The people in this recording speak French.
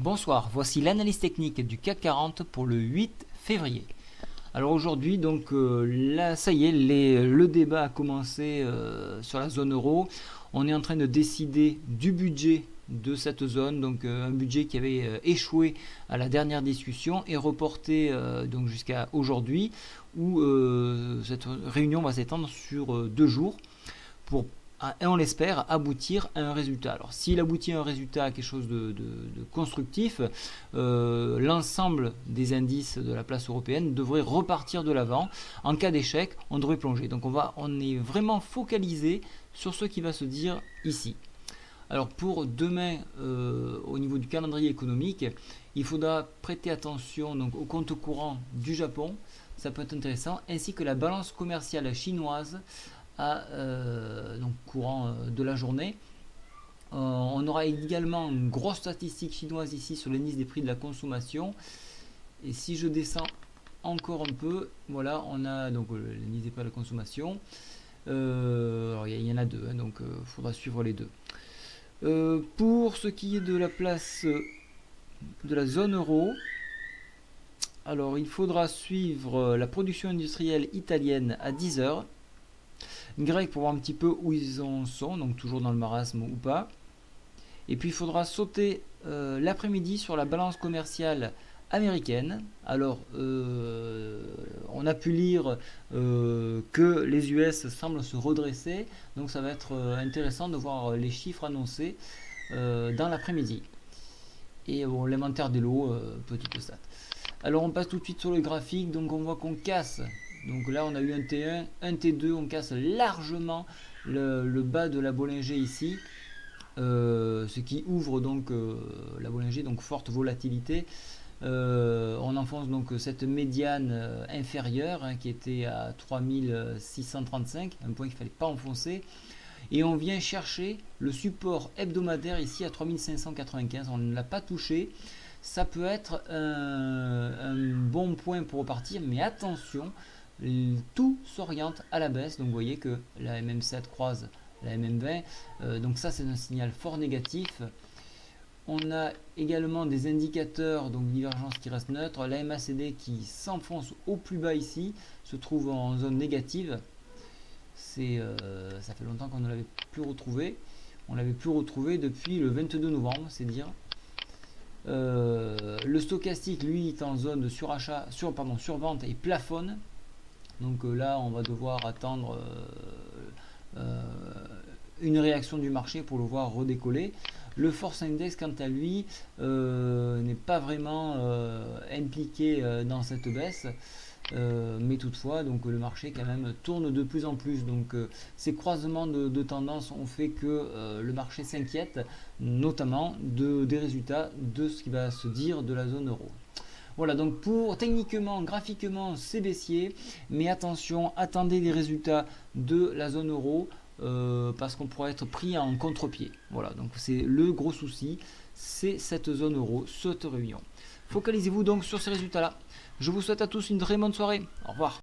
Bonsoir, voici l'analyse technique du CAC 40 pour le 8 février. Alors aujourd'hui, donc là, ça y est, le débat a commencé sur la zone euro. On est en train de décider du budget de cette zone, donc un budget qui avait échoué à la dernière discussion et reporté donc jusqu'à aujourd'hui, où cette réunion va s'étendre sur 2 jours pour, et on l'espère, aboutir à un résultat. Alors s'il aboutit à un résultat, à quelque chose de constructif, l'ensemble des indices de la place européenne devrait repartir de l'avant. En cas d'échec, on devrait plonger. Donc on est vraiment focalisé sur ce qui va se dire ici. Alors pour demain, au niveau du calendrier économique, il faudra prêter attention donc, au compte courant du Japon, ça peut être intéressant, ainsi que la balance commerciale chinoise donc courant de la journée. On aura également une grosse statistique chinoise ici sur l'indice des prix de la consommation. Et si je descends encore un peu, voilà, on a donc l'indice des prix de la consommation. Alors il y en a deux, hein, donc il faudra suivre les deux. Pour ce qui est de la place de la zone euro, alors il faudra suivre la production industrielle italienne à 10h. Grec pour voir un petit peu où ils en sont, donc toujours dans le marasme ou pas. Et puis il faudra sauter l'après-midi sur la balance commerciale américaine. Alors on a pu lire que les US semblent se redresser, donc ça va être intéressant de voir les chiffres annoncés dans l'après-midi. Et bon, l'inventaire des lots, petite stat. Alors on passe tout de suite sur le graphique, donc on voit qu'on casse. Donc là on a eu un T1, un T2, on casse largement le bas de la Bollinger ici, ce qui ouvre donc la Bollinger, donc forte volatilité. On enfonce donc cette médiane inférieure qui était à 3635, un point qu'il ne fallait pas enfoncer. Et on vient chercher le support hebdomadaire ici à 3595, on ne l'a pas touché. Ça peut être un bon point pour repartir, mais attention, tout s'oriente à la baisse. Donc vous voyez que la MM7 croise la MM20, donc ça c'est un signal fort négatif. On a également des indicateurs, donc divergence qui reste neutre. La MACD qui s'enfonce au plus bas ici, se trouve en zone négative. Ça fait longtemps qu'on ne l'avait plus retrouvé. On l'avait plus retrouvé depuis le 22 novembre, c'est dire. Le stochastique lui est en zone de surachat, survente et plafonne. Donc là on va devoir attendre une réaction du marché pour le voir redécoller. Le Force Index quant à lui n'est pas vraiment impliqué dans cette baisse, mais toutefois donc le marché quand même tourne de plus en plus. Donc ces croisements de tendance ont fait que le marché s'inquiète, notamment des résultats de ce qui va se dire de la zone euro. Voilà, donc pour techniquement, graphiquement, c'est baissier, mais attention, attendez les résultats de la zone euro parce qu'on pourrait être pris en contre-pied. Voilà, donc c'est le gros souci, c'est cette zone euro, cette réunion. Focalisez-vous donc sur ces résultats-là. Je vous souhaite à tous une très bonne soirée. Au revoir.